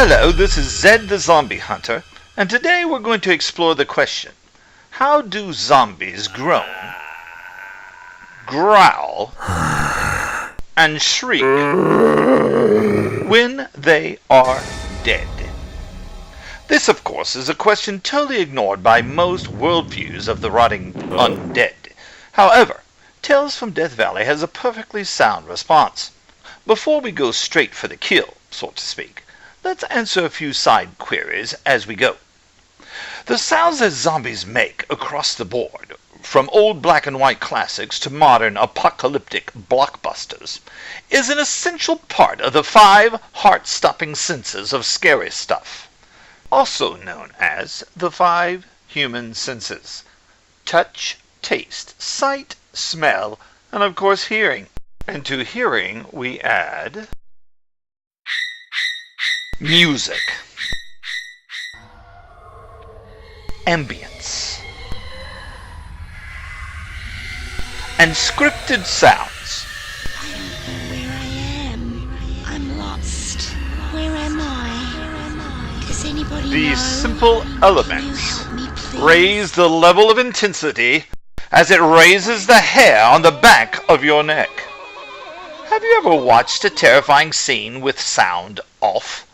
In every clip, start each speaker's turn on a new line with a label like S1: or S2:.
S1: Hello, this is Zed the Zombie Hunter, and today we're going to explore the question, how do zombies groan, growl, and shriek when they are dead? This, of course, is a question totally ignored by most worldviews of the rotting undead. However, Tales from Death Valley has a perfectly sound response. Before we go straight for the kill, so to speak, let's answer a few side queries as we go. The sounds that zombies make across the board, from old black and white classics to modern apocalyptic blockbusters, is an essential part of the 5 heart-stopping senses of scary stuff, also known as the 5 human senses: touch, taste, sight, smell, and of course hearing. And to hearing we add music, ambience, and scripted sounds.
S2: I don't know where I am. I'm lost. Where am I? Does anybody know?
S1: These simple elements
S2: Can you help me, please?
S1: raise the level of intensity as it raises the hair on the back of your neck. Have you ever watched a terrifying scene with sound off?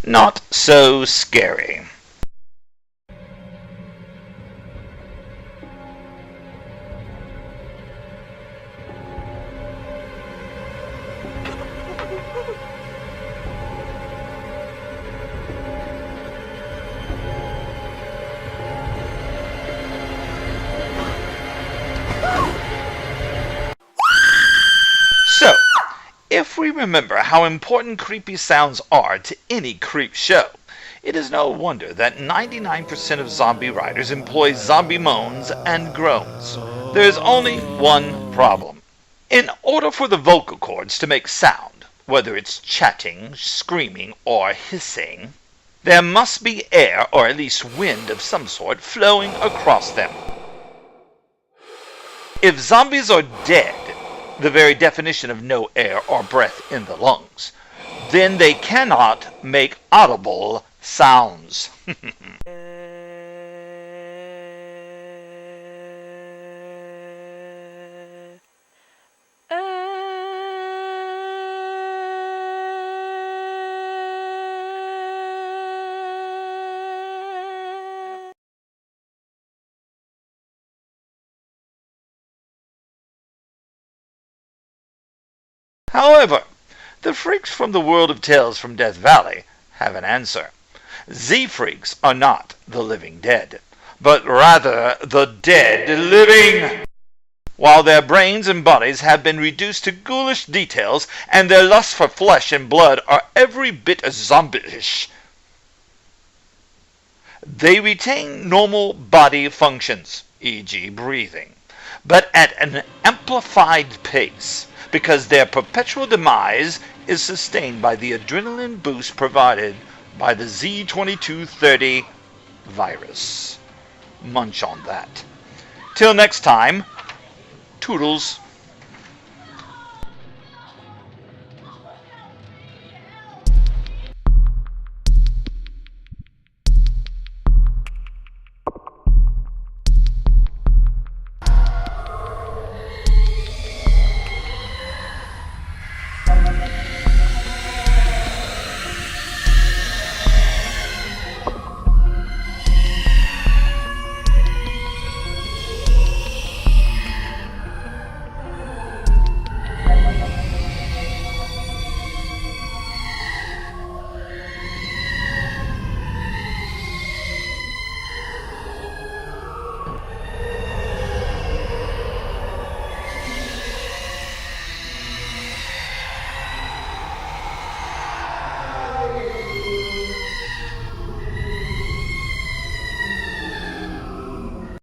S1: Not so scary. So, if we remember how important creepy sounds are to any creep show, it is no wonder that 99% of zombie writers employ zombie moans and groans. There is only one problem. In order for the vocal cords to make sound, whether it's chatting, screaming, or hissing, there must be air, or at least wind of some sort, flowing across them. If zombies are dead, the very definition of no air or breath in the lungs, then they cannot make audible sounds. However, the freaks from the world of Tales from Death Valley have an answer. Z-freaks are not the living dead, but rather the dead living. While their brains and bodies have been reduced to ghoulish details, and their lust for flesh and blood are every bit as zombie-ish, they retain normal body functions, e.g. breathing, but at an amplified pace, because their perpetual demise is sustained by the adrenaline boost provided by the Z2230 virus. Munch on that. Till next time, toodles.